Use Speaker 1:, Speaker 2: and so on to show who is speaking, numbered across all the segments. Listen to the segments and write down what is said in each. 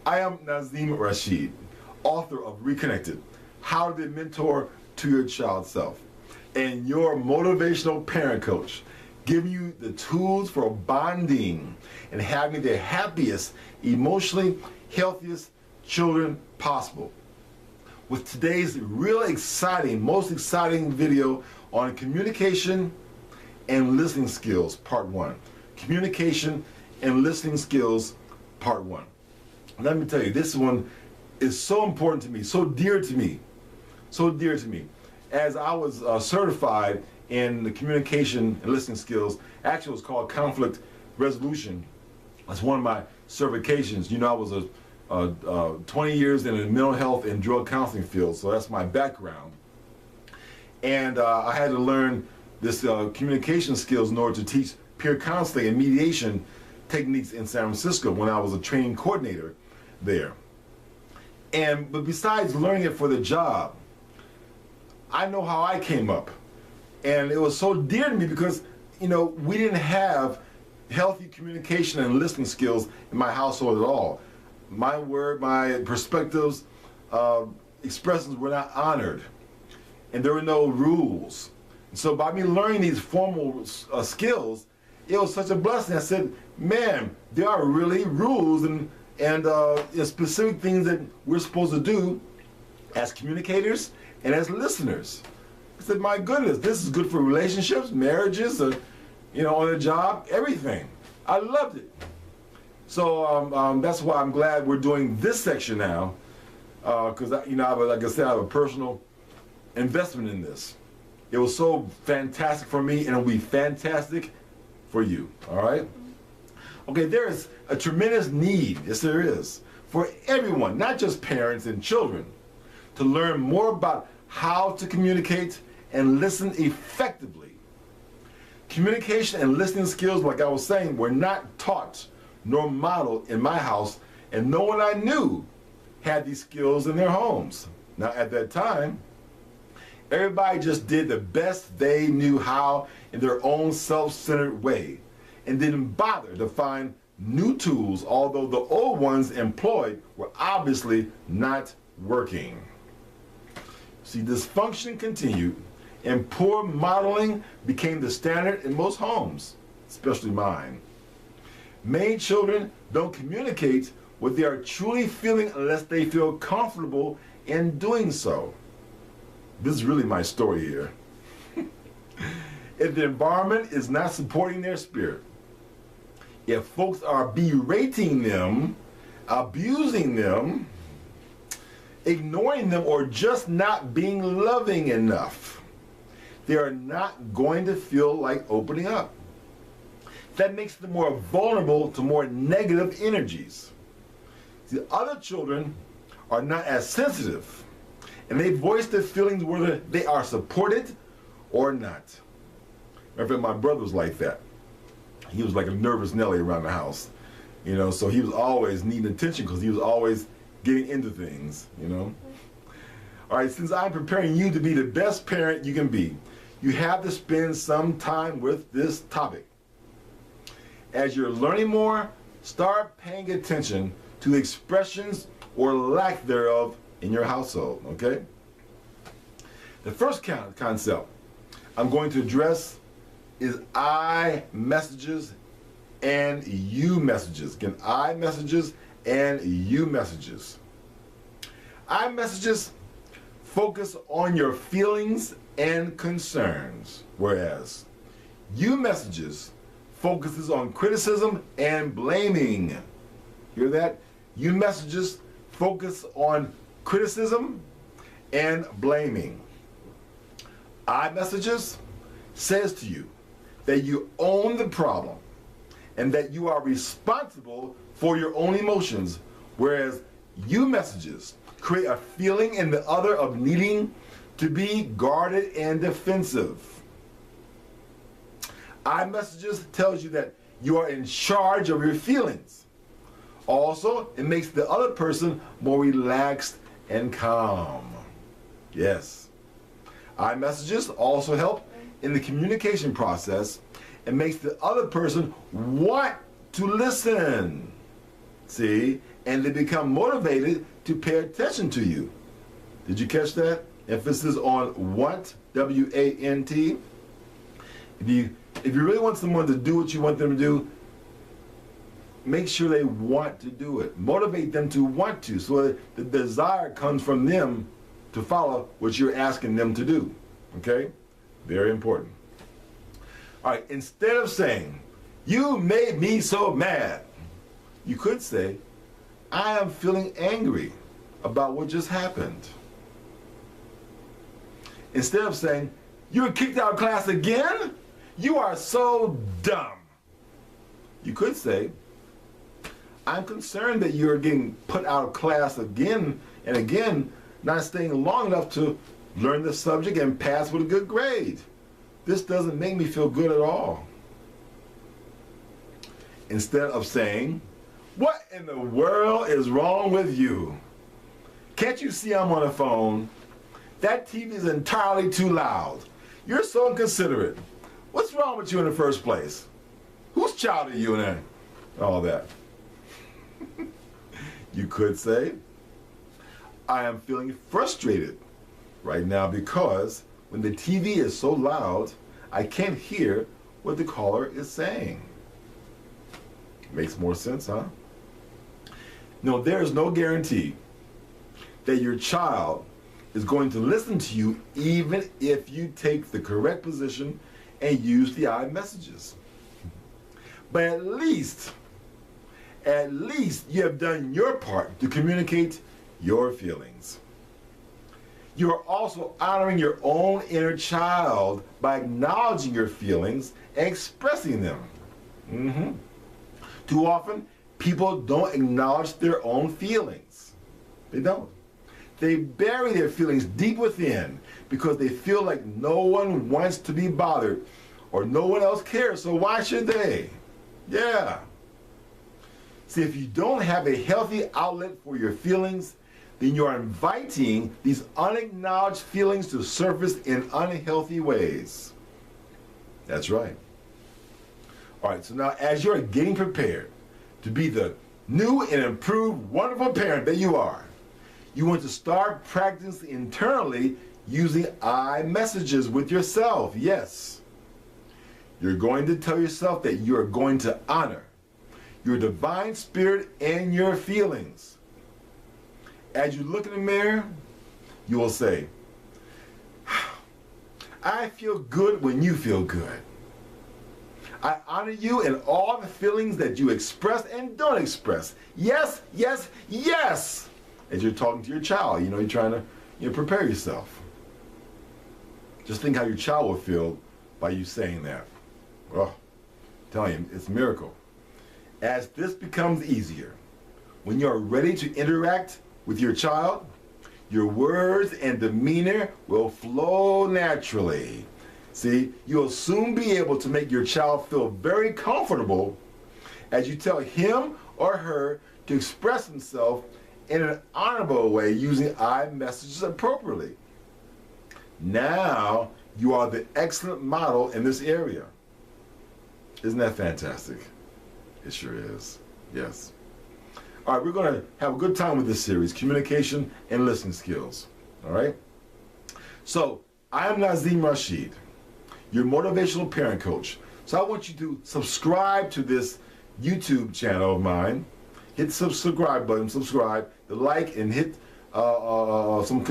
Speaker 1: I am Nazim Rashid, author of Reconnected, How to Be a Mentor to Your Child Self, and your motivational parent coach, giving you the tools for bonding and having the happiest, emotionally healthiest children possible. With today's real exciting, most exciting video on communication and listening skills, part 1. Communication and listening skills, part 1. Let me tell you, this one is so important to me, so dear to me, so dear to me. As I was certified in the communication and listening skills, actually it was called conflict resolution. That's one of my certifications. You know, I was 20 years in the mental health and drug counseling field, so that's my background. And I had to learn this communication skills in order to teach peer counseling and mediation techniques in San Francisco when I was a training coordinator there. But besides learning it for the job, I know how I came up. And it was so dear to me because, you know, we didn't have healthy communication and listening skills in my household at all. My word, my perspectives, expressions were not honored. And there were no rules. So by me learning these formal skills, it was such a blessing. I said, man, there are really rules and specific things that we're supposed to do as communicators and as listeners. I said, my goodness, this is good for relationships, marriages, you know, on the job, everything. I loved it. So that's why I'm glad we're doing this section now, because you know, like I said, I have a personal investment in this. It was so fantastic for me, and it'll be fantastic for you. All right. Okay, there is a tremendous need, yes there is, for everyone, not just parents and children, to learn more about how to communicate and listen effectively. Communication and listening skills, like I was saying, were not taught nor modeled in my house, and no one I knew had these skills in their homes. Now at that time, everybody just did the best they knew how in their own self-centered way and didn't bother to find new tools, although the old ones employed were obviously not working. See, dysfunction continued and poor modeling became the standard in most homes, especially mine. Many children don't communicate what they are truly feeling unless they feel comfortable in doing so. This is really my story here. If the environment is not supporting their spirit, if folks are berating them, abusing them, ignoring them, or just not being loving enough, they are not going to feel like opening up. That makes them more vulnerable to more negative energies. The other children are not as sensitive, and they voice their feelings whether they are supported or not. In fact, my brother was like that. He was like a nervous Nelly around the house, you know, so he was always needing attention because he was always getting into things, you know. All right, since I'm preparing you to be the best parent you can be, you have to spend some time with this topic. As you're learning more, start paying attention to the expressions or lack thereof in your household, okay? The first concept I'm going to address is I messages and you messages. Again, I messages and you messages. I messages focus on your feelings and concerns, whereas you messages focuses on criticism and blaming. Hear that? You messages focus on criticism and blaming. I messages says to you that you own the problem and that you are responsible for your own emotions, whereas you messages create a feeling in the other of needing to be guarded and defensive. I messages tells you that you are in charge of your feelings. Also, it makes the other person more relaxed and calm. Yes. I messages also help in the communication process and makes the other person want to listen. See? And they become motivated to pay attention to you. Did you catch that? Emphasis on want, W-A-N-T. If you really want someone to do what you want them to do, make sure they want to do it. Motivate them to want to, so that the desire comes from them to follow what you're asking them to do. Okay? Very important. All right, instead of saying, "You made me so mad," you could say, "I am feeling angry about what just happened." Instead of saying, "You were kicked out of class again? You are so dumb," you could say, "I'm concerned that you're getting put out of class again and again, not staying long enough to learn the subject and pass with a good grade. This doesn't make me feel good at all." Instead of saying, "What in the world is wrong with you? Can't you see I'm on the phone? That TV is entirely too loud. You're so inconsiderate. What's wrong with you in the first place? Whose child are you?" and all that. You could say, "I am feeling frustrated right now because when the TV is so loud, I can't hear what the caller is saying." Makes more sense, huh? No, there is no guarantee that your child is going to listen to you even if you take the correct position and use the I messages. But at least you have done your part to communicate your feelings. You are also honoring your own inner child by acknowledging your feelings and expressing them. Too often, people don't acknowledge their own feelings. They don't. They bury their feelings deep within because they feel like no one wants to be bothered or no one else cares, so why should they? Yeah. See, if you don't have a healthy outlet for your feelings, then you are inviting these unacknowledged feelings to surface in unhealthy ways. That's right. All right, so now as you're getting prepared to be the new and improved wonderful parent that you are, you want to start practicing internally using I messages with yourself. Yes. You're going to tell yourself that you are going to honor your divine spirit and your feelings. As you look in the mirror, you will say, "I feel good when you feel good. I honor you in all the feelings that you express and don't express. Yes, yes, yes." As you're talking to your child, you're trying to prepare yourself. Just think how your child will feel by you saying that. Oh, I'm telling you, it's a miracle. As this becomes easier, when you're ready to interact with your child, your words and demeanor will flow naturally. See, you'll soon be able to make your child feel very comfortable as you tell him or her to express himself in an honorable way using I messages appropriately. Now you are the excellent model in this area. Isn't that fantastic? It sure is. Yes. All right, we're going to have a good time with this series, communication and listening skills. All right? So, I am Nazim Rashid, your motivational parent coach. So I want you to subscribe to this YouTube channel of mine. Hit the subscribe button, subscribe, the like, and hit some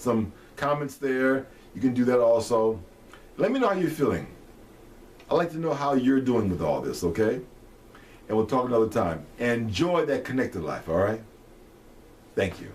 Speaker 1: some comments there. You can do that also. Let me know how you're feeling. I'd like to know how you're doing with all this, okay? And we'll talk another time. Enjoy that connected life, all right? Thank you.